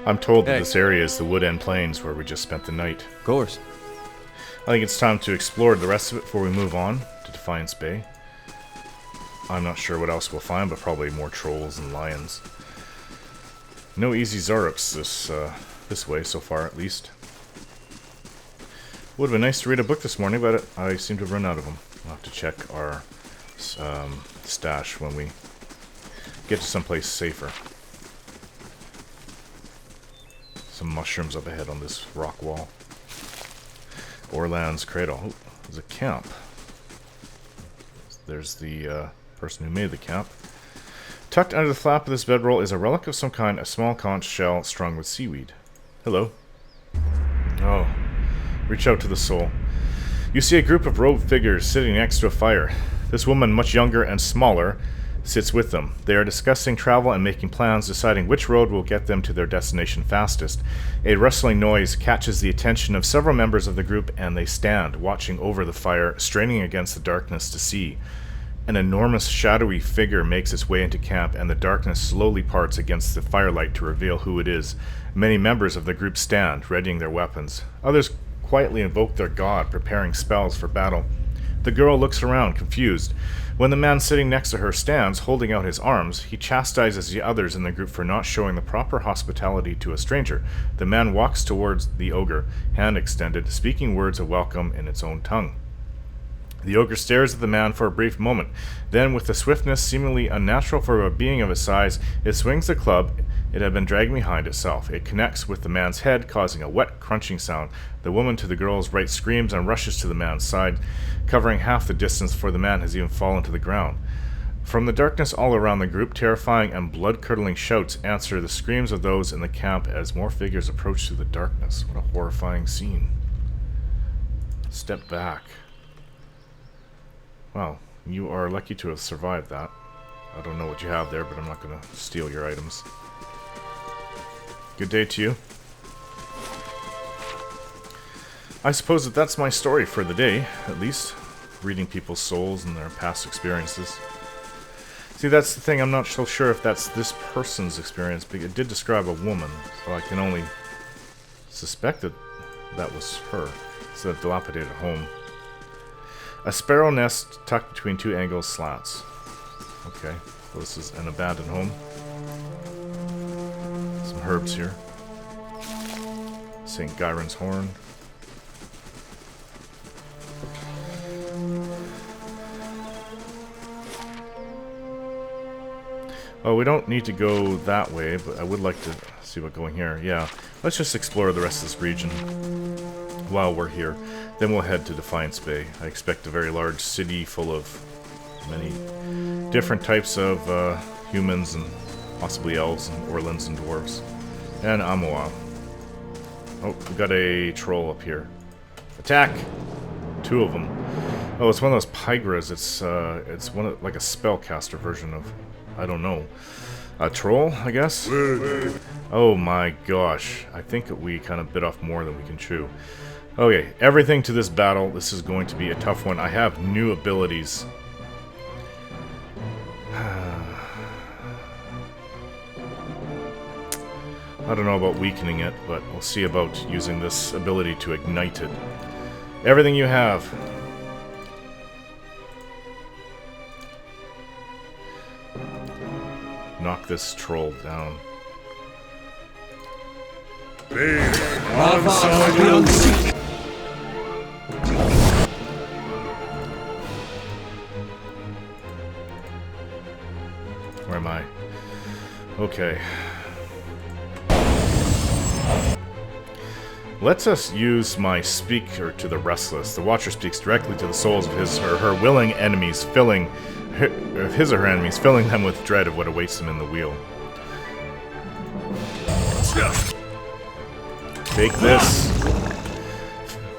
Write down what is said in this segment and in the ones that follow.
I'm told that this area is the Wood End Plains where we just spent the night. Of course. I think it's time to explore the rest of it before we move on to Defiance Bay. I'm not sure what else we'll find, but probably more trolls and lions. No easy Zarups this way so far, at least. Would have been nice to read a book this morning, but I seem to have run out of them. We'll have to check our stash when we get to someplace safer. Some mushrooms up ahead on this rock wall. Orland's Cradle. Oh, there's a camp. There's the person who made the camp. Tucked under the flap of this bedroll is a relic of some kind, a small conch shell strung with seaweed. Hello. Oh. Reach out to the soul. You see a group of robed figures sitting next to a fire. This woman, much younger and smaller, sits with them. They are discussing travel and making plans, deciding which road will get them to their destination fastest. A rustling noise catches the attention of several members of the group, and they stand, watching over the fire, straining against the darkness to see. An enormous shadowy figure makes its way into camp, and the darkness slowly parts against the firelight to reveal who it is. Many members of the group stand, readying their weapons. Others quietly invoke their god, preparing spells for battle. The girl looks around, confused. When the man sitting next to her stands, holding out his arms, he chastises the others in the group for not showing the proper hospitality to a stranger. The man walks towards the ogre, hand extended, speaking words of welcome in its own tongue. The ogre stares at the man for a brief moment. Then, with a swiftness seemingly unnatural for a being of his size, it swings the club it had been dragging behind itself. It connects with the man's head, causing a wet, crunching sound. The woman to the girl's right screams and rushes to the man's side, covering half the distance before the man has even fallen to the ground. From the darkness all around the group, terrifying and blood-curdling shouts answer the screams of those in the camp as more figures approach through the darkness. What a horrifying scene. Step back. Wow, you are lucky to have survived that. I don't know what you have there, but I'm not going to steal your items. Good day to you. I suppose that's my story for the day, at least. Reading people's souls and their past experiences. See, that's the thing, I'm not so sure if that's this person's experience, but it did describe a woman, so I can only suspect that that was her. It's a dilapidated home. A sparrow nest tucked between two angled slats. Okay, well, this is an abandoned home. Some herbs here. St. Gyron's horn. Oh, we don't need to go that way, but I would like to see what's going here. Yeah, let's just explore the rest of this region while we're here. Then we'll head to Defiance Bay. I expect a very large city full of many different types of humans and possibly elves and orlins and dwarves. And Amoa. Oh, we got a troll up here. Attack! Two of them. Oh, it's one of those Pygras. It's one of, like a spellcaster version of, I don't know, a troll, I guess? Oh my gosh. I think that we kind of bit off more than we can chew. Okay, everything to this battle. This is going to be a tough one. I have new abilities. I don't know about weakening it, but we'll see about using this ability to ignite it. Everything you have. Knock this troll down. Where am I? Okay. Let's us use my speaker to the restless. The Watcher speaks directly to the souls of his or her willing enemies, filling his or her enemies, filling them with dread of what awaits them in the wheel. Take this.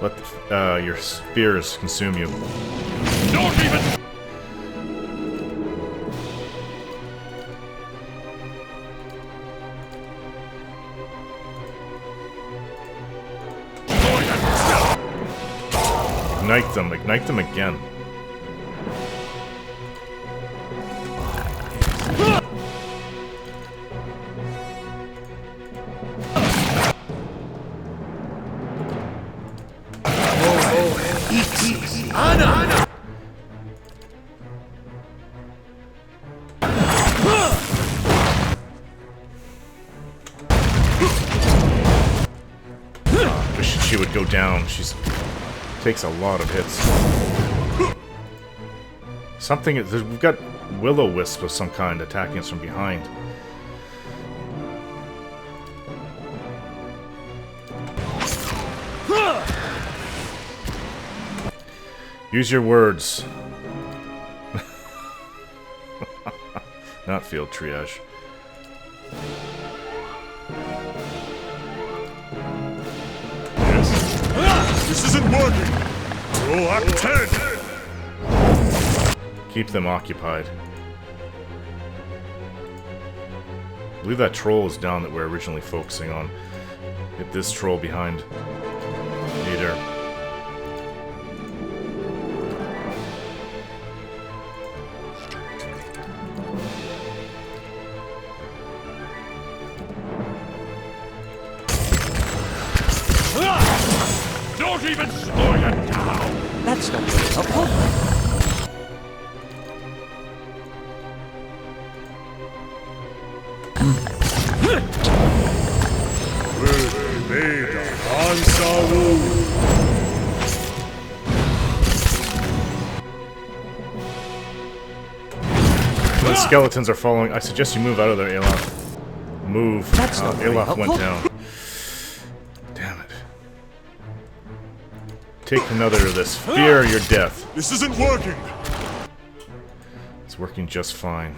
Let your spears consume you. Don't even. Ignite them again. would go down. She's takes a lot of hits. Something, we've got will-o-wisp of some kind attacking us from behind. Use your words. Not field triage. Yes. This isn't working. Roll up 10. Keep them occupied. I believe that troll is down that we're originally focusing on. Get this troll behind leader. Don't even slow you down! That's not very helpful. The skeletons are following. I suggest you move out of there, Aloth. Move. That's not very Aloth went helpful. down. Damn it. Take another of this. Fear your death. This isn't working! It's working just fine.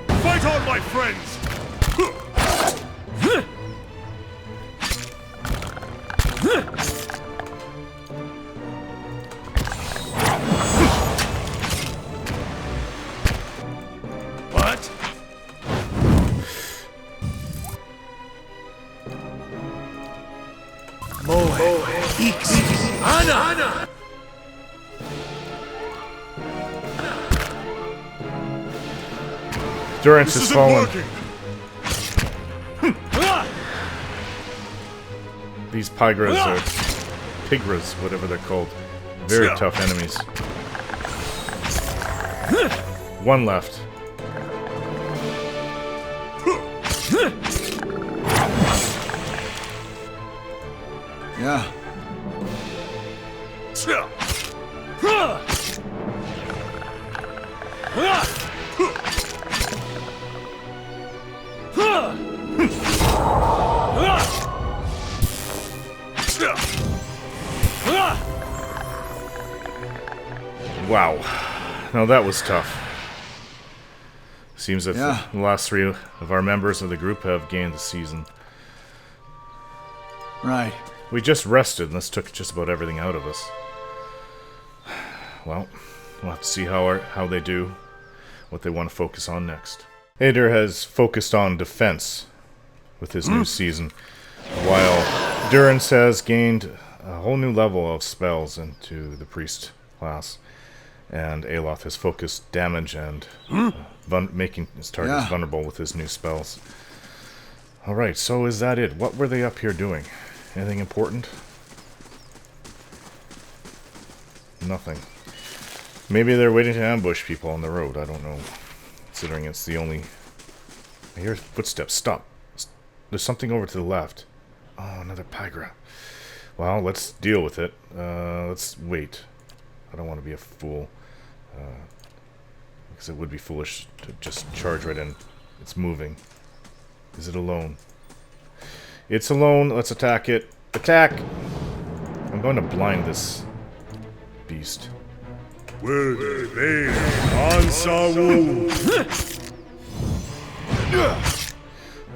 Fight on, my friends! What? Anna! Durance is fallen. These Pygras or Pigras, whatever they're called. Very tough enemies. One left. Yeah. Wow. Now that was tough. Seems that the last three of our members of the group have gained the season. Right. We just rested, and this took just about everything out of us. Well, we'll have to see how they do, what they want to focus on next. Ader has focused on defense with his new season, while Durance has gained a whole new level of spells into the priest class, and Aloth has focused damage and making his targets vulnerable with his new spells. Alright, so is that it? What were they up here doing? Anything important? Nothing. Maybe they're waiting to ambush people on the road. I don't know. Considering it's the only... I hear footsteps. Stop. There's something over to the left. Oh, another Pygra. Well, let's deal with it. Let's wait. I don't want to be a fool. Because it would be foolish to just charge right in. It's moving. Is it alone? It's alone. Let's attack it. Attack! I'm going to blind this beast. Well,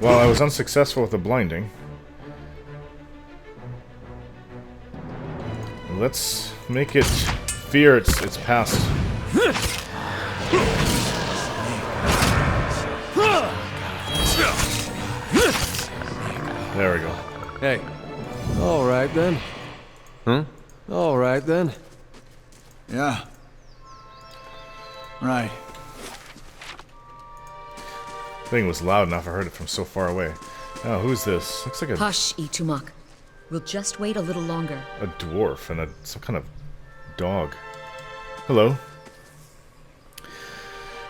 I was unsuccessful with the blinding. Let's make it fear its past. There we go. Hey. All right then. Huh? All right then. Yeah. Right. Thing was loud enough. I heard it from so far away. Oh, who's this? Looks like Hush, Itumak. We'll just wait a little longer. a dwarf and some kind of dog. Hello.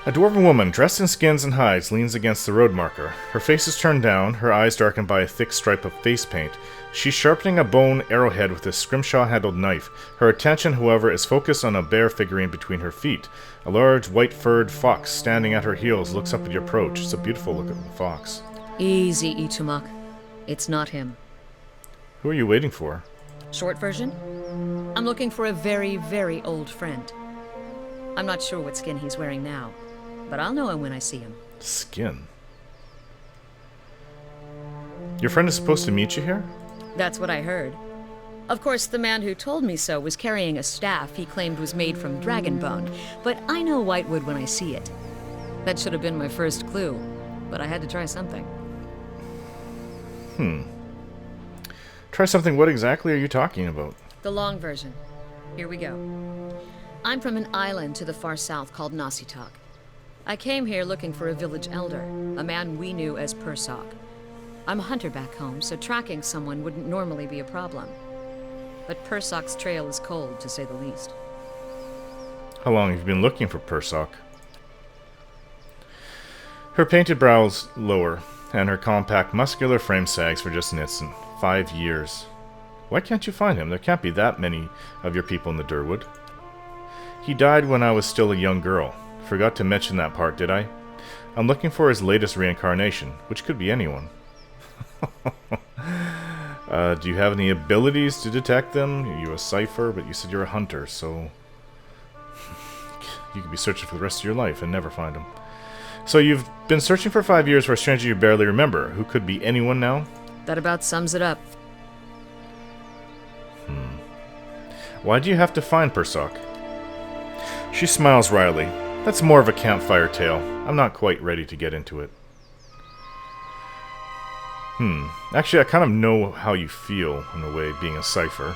A dwarven woman, dressed in skins and hides, leans against the road marker. Her face is turned down, her eyes darkened by a thick stripe of face paint. She's sharpening a bone arrowhead with a scrimshaw-handled knife. Her attention, however, is focused on a bear figurine between her feet. A large, white-furred fox standing at her heels looks up at your approach. It's a beautiful-looking fox. Easy, Ichumak. It's not him. Who are you waiting for? Short version? I'm looking for a very, very old friend. I'm not sure what skin he's wearing now, but I'll know him when I see him. Skin? Your friend is supposed to meet you here? That's what I heard. Of course, the man who told me so was carrying a staff he claimed was made from dragon bone, but I know whitewood when I see it. That should have been my first clue, but I had to try something. Try something. What exactly are you talking about? The long version. Here we go. I'm from an island to the far south called Nasitak. I came here looking for a village elder, a man we knew as Persok. I'm a hunter back home, so tracking someone wouldn't normally be a problem. But Persok's trail is cold, to say the least. How long have you been looking for Persok? Her painted brows lower, and her compact, muscular frame sags for just an instant. 5 years. Why can't you find him? There can't be that many of your people in the Durwood. He died when I was still a young girl. Forgot to mention that part, did I? I'm looking for his latest reincarnation, which could be anyone. Do you have any abilities to detect them? You're a cipher, but you said you're a hunter, so you could be searching for the rest of your life and never find him. So you've been searching for 5 years for a stranger you barely remember, who could be anyone now? That about sums it up. Why do you have to find Persok? She smiles wryly. That's more of a campfire tale. I'm not quite ready to get into it. Actually, I kind of know how you feel, in a way, being a cipher.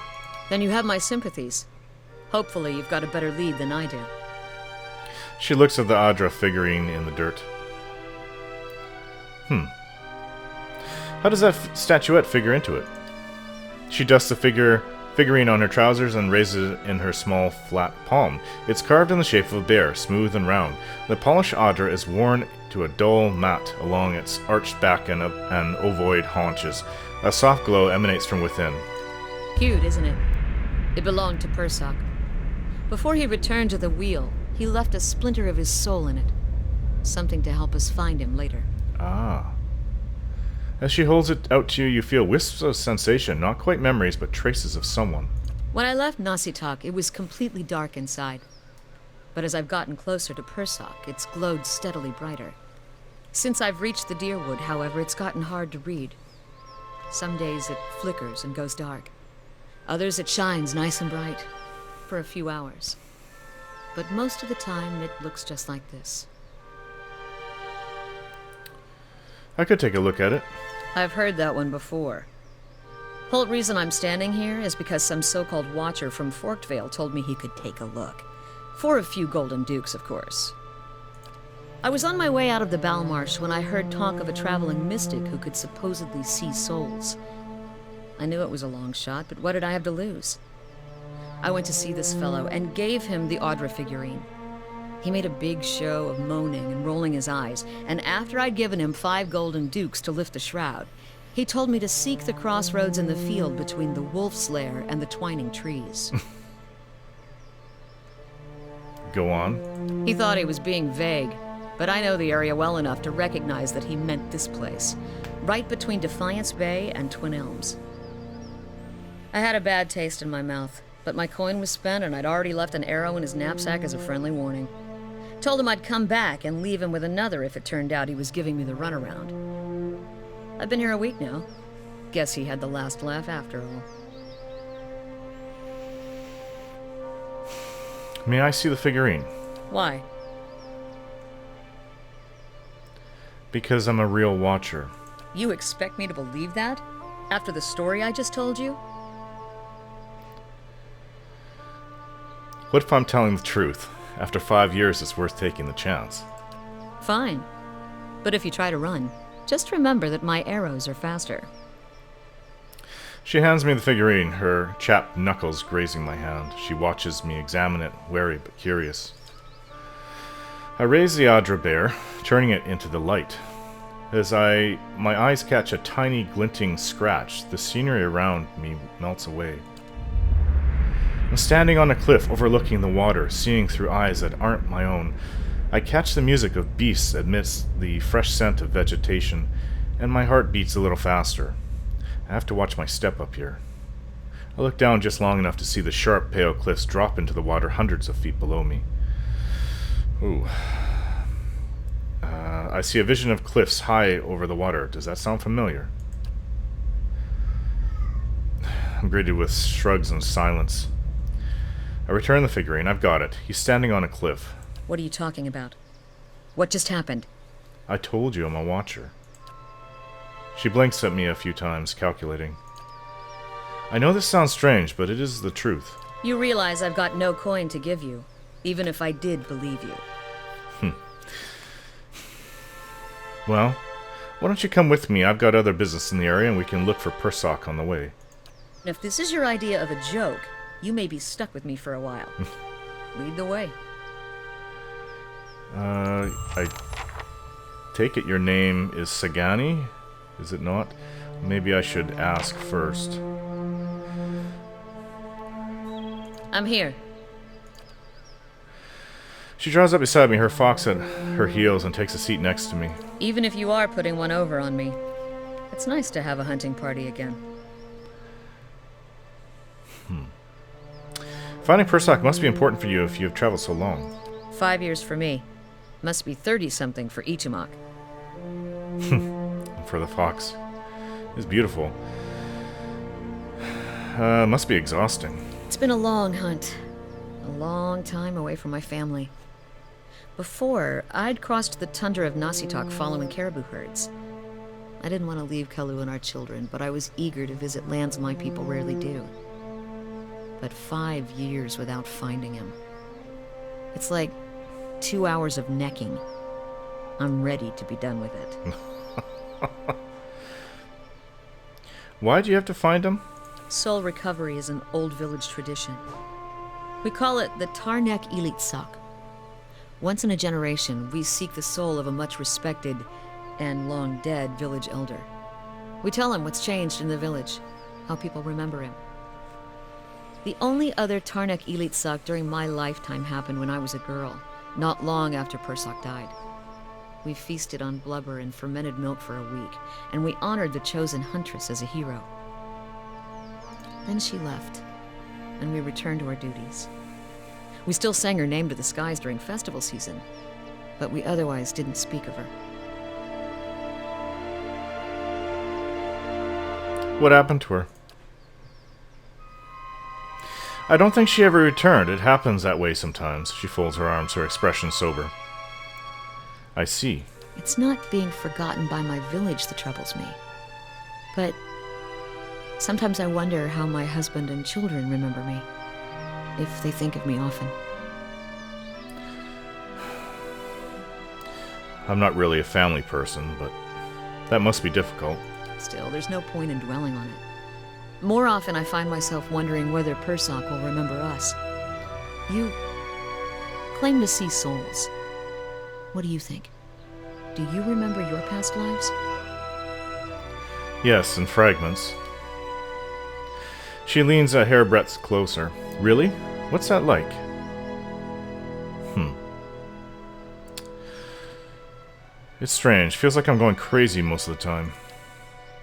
Then you have my sympathies. Hopefully you've got a better lead than I do. She looks at the Adra figurine in the dirt. How does that statuette figure into it? She dusts the figurine on her trousers and raises it in her small, flat palm. It's carved in the shape of a bear, smooth and round. The polished Adra is worn to a dull mat along its arched back and ovoid haunches. A soft glow emanates from within. Cute, isn't it? It belonged to Persok. Before he returned to the wheel, he left a splinter of his soul in it. Something to help us find him later. Ah. As she holds it out to you, you feel wisps of sensation, not quite memories, but traces of someone. When I left Nasitak, it was completely dark inside. But as I've gotten closer to Persok, it's glowed steadily brighter. Since I've reached the Deerwood, however, it's gotten hard to read. Some days it flickers and goes dark. Others it shines nice and bright, for a few hours. But most of the time, it looks just like this. I could take a look at it. I've heard that one before. Whole reason I'm standing here is because some so-called watcher from Forkvale told me he could take a look. For a few golden dukes, of course. I was on my way out of the Balmarsh when I heard talk of a traveling mystic who could supposedly see souls. I knew it was a long shot, but what did I have to lose? I went to see this fellow and gave him the Audra figurine. He made a big show of moaning and rolling his eyes, and after I'd given him 5 golden dukes to lift the shroud, he told me to seek the crossroads in the field between the wolf's lair and the twining trees. Go on. He thought he was being vague, but I know the area well enough to recognize that he meant this place, right between Defiance Bay and Twin Elms. I had a bad taste in my mouth, but my coin was spent and I'd already left an arrow in his knapsack as a friendly warning. Told him I'd come back and leave him with another if it turned out he was giving me the runaround. I've been here a week now. Guess he had the last laugh after all. May I see the figurine? Why? Because I'm a real watcher. You expect me to believe that? After the story I just told you? What if I'm telling the truth? After 5 years, it's worth taking the chance. Fine. But if you try to run, just remember that my arrows are faster. She hands me the figurine, her chapped knuckles grazing my hand. She watches me examine it, wary but curious. I raise the Adra bear, turning it into the light. As my eyes catch a tiny glinting scratch, the scenery around me melts away. I'm standing on a cliff overlooking the water, seeing through eyes that aren't my own. I catch the music of beasts amidst the fresh scent of vegetation, and my heart beats a little faster. I have to watch my step up here. I look down just long enough to see the sharp, pale cliffs drop into the water hundreds of feet below me. Ooh. I see a vision of cliffs high over the water. Does that sound familiar? I'm greeted with shrugs and silence. I return the figurine. I've got it. He's standing on a cliff. What are you talking about? What just happened? I told you I'm a watcher. She blinks at me a few times, calculating. I know this sounds strange, but it is the truth. You realize I've got no coin to give you, even if I did believe you. Well, why don't you come with me? I've got other business in the area, and we can look for Persoc on the way. If this is your idea of a joke, you may be stuck with me for a while. Lead the way. I take it your name is Sagani? Is it not? Maybe I should ask first. I'm here. She draws up beside me, her fox at her heels, and takes a seat next to me. Even if you are putting one over on me, it's nice to have a hunting party again. Finding Persoc must be important for you if you have traveled so long. 5 years for me. Must be 30-something for Ichimak. For the fox. It's beautiful. Must be exhausting. It's been a long hunt. A long time away from my family. Before, I'd crossed the tundra of Nasitok following caribou herds. I didn't want to leave Kalu and our children, but I was eager to visit lands my people rarely do. But 5 years without finding him. It's like 2 hours of necking. I'm ready to be done with it. Why do you have to find him? Soul recovery is an old village tradition. We call it the Tarnek Ilitsak. Once in a generation, we seek the soul of a much respected and long dead village elder. We tell him what's changed in the village, how people remember him. The only other Tarnek Ilitsak during my lifetime happened when I was a girl, not long after Persoc died. We feasted on blubber and fermented milk for a week, and we honored the chosen huntress as a hero. Then she left, and we returned to our duties. We still sang her name to the skies during festival season, but we otherwise didn't speak of her. What happened to her? I don't think she ever returned. It happens that way sometimes. She folds her arms, her expression sober. I see. It's not being forgotten by my village that troubles me. But sometimes I wonder how my husband and children remember me, if they think of me often. I'm not really a family person, but that must be difficult. Still, there's no point in dwelling on it. More often I find myself wondering whether Persoc will remember us. You claim to see souls. What do you think? Do you remember your past lives? Yes, in fragments. She leans a hairbreadth closer. Really? What's that like? It's strange. Feels like I'm going crazy most of the time.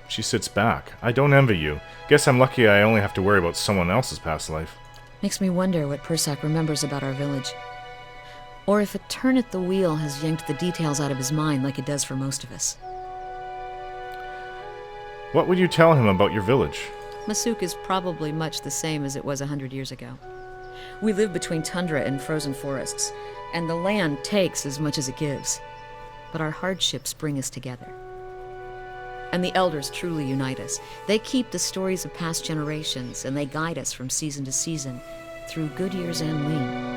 She sits back. I don't envy you. Guess I'm lucky I only have to worry about someone else's past life. Makes me wonder what Persoc remembers about our village. Or if a turn at the wheel has yanked the details out of his mind like it does for most of us. What would you tell him about your village? Masuk is probably much the same as it was 100 years ago. We live between tundra and frozen forests, and the land takes as much as it gives. But our hardships bring us together. And the elders truly unite us. They keep the stories of past generations, and they guide us from season to season, through good years and lean.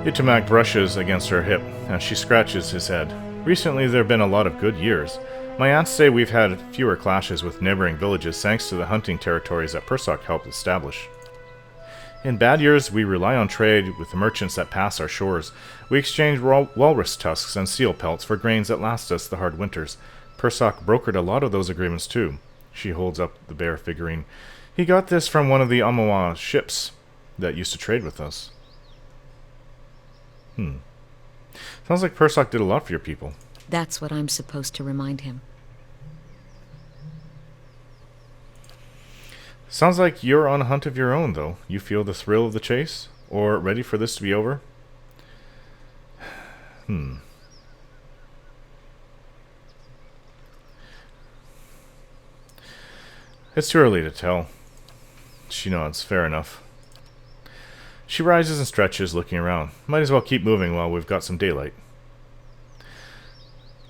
Itamak brushes against her hip, and she scratches his head. Recently there have been a lot of good years. My aunts say we've had fewer clashes with neighboring villages thanks to the hunting territories that Persoc helped establish. In bad years, we rely on trade with the merchants that pass our shores. We exchange walrus tusks and seal pelts for grains that last us the hard winters. Persock brokered a lot of those agreements too. She holds up the bear figurine. He got this from one of the Omawa ships that used to trade with us. Sounds like Persock did a lot for your people. That's what I'm supposed to remind him. Sounds like you're on a hunt of your own, though. You feel the thrill of the chase? Or ready for this to be over? It's too early to tell. She nods. Fair enough. She rises and stretches, looking around. Might as well keep moving while we've got some daylight.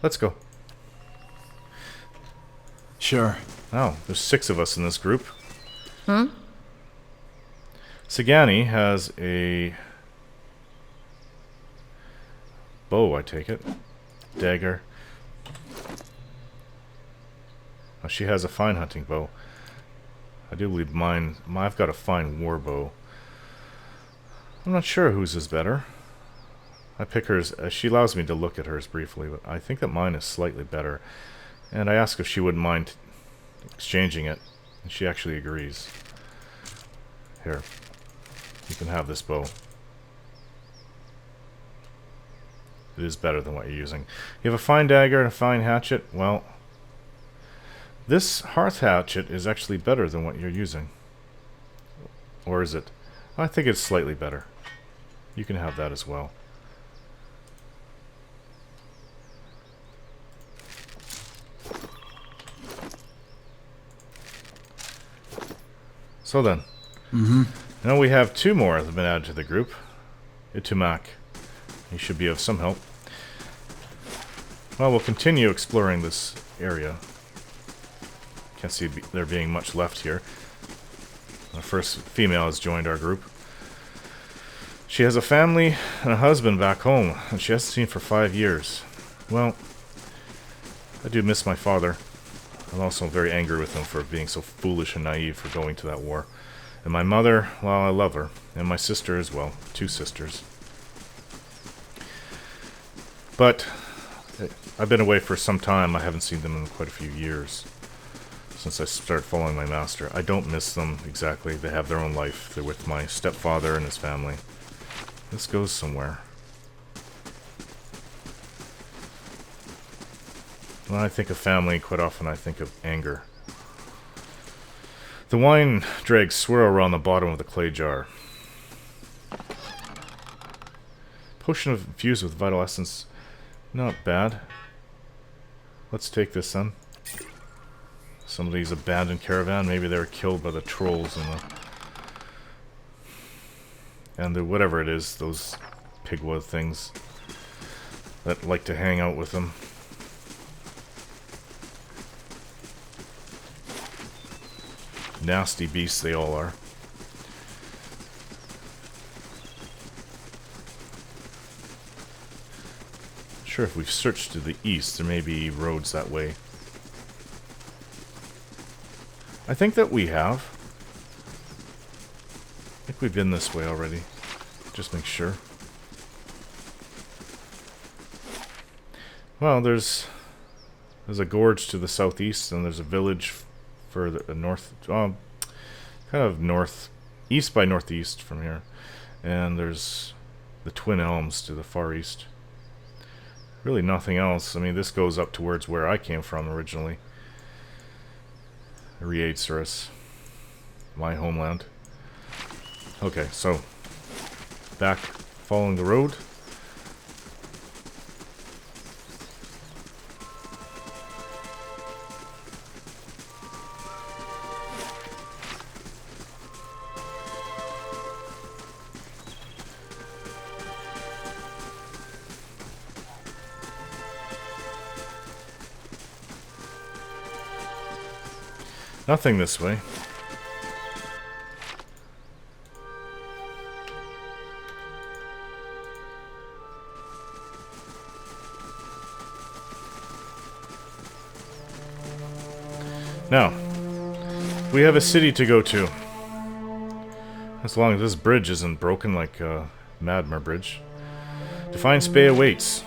Let's go. Sure. Oh, there's 6 of us in this group. Sagani has a bow, I take it. Dagger. Oh, she has a fine hunting bow. I do believe I've got a fine war bow. I'm not sure whose is better. I pick hers. She allows me to look at hers briefly, but I think that mine is slightly better. And I ask if she wouldn't mind exchanging it, and she actually agrees. Here, you can have this bow. It is better than what you're using. You have a fine dagger and a fine hatchet. Well, this hearth hatchet is actually better than what you're using. Or is it? I think it's slightly better. You can have that as well. So then. Now we have 2 more that have been added to the group. Itumak. He should be of some help. Well, we'll continue exploring this area. Can't see there being much left here. Our first female has joined our group. She has a family and a husband back home, and she hasn't seen for 5 years. Well, I do miss my father. I'm also very angry with him for being so foolish and naive for going to that war. And my mother, well, I love her. And my sister as well. 2 sisters. But I've been away for some time. I haven't seen them in quite a few years. Since I started following my master. I don't miss them exactly. They have their own life. They're with my stepfather and his family. This goes somewhere. When I think of family, quite often I think of anger. The wine dregs swirl around the bottom of the clay jar. Potion infused with vital essence. Not bad. Let's take this then. Somebody's abandoned caravan. Maybe they were killed by the trolls and the whatever it is, those pigwood things that like to hang out with them. Nasty beasts they all are. Sure, if we've searched to the east, there may be roads that way. I think that we have. I think we've been this way already. Just make sure. Well, there's a gorge to the southeast, and there's a village further north, kind of north, east by northeast from here. And there's the Twin Elms to the far east. Really nothing else. I mean, this goes up towards where I came from originally. Riaetsurus, my homeland. Okay, so back following the road. Nothing this way. Now, we have a city to go to. As long as this bridge isn't broken like Madmer Bridge. Defiance Bay awaits.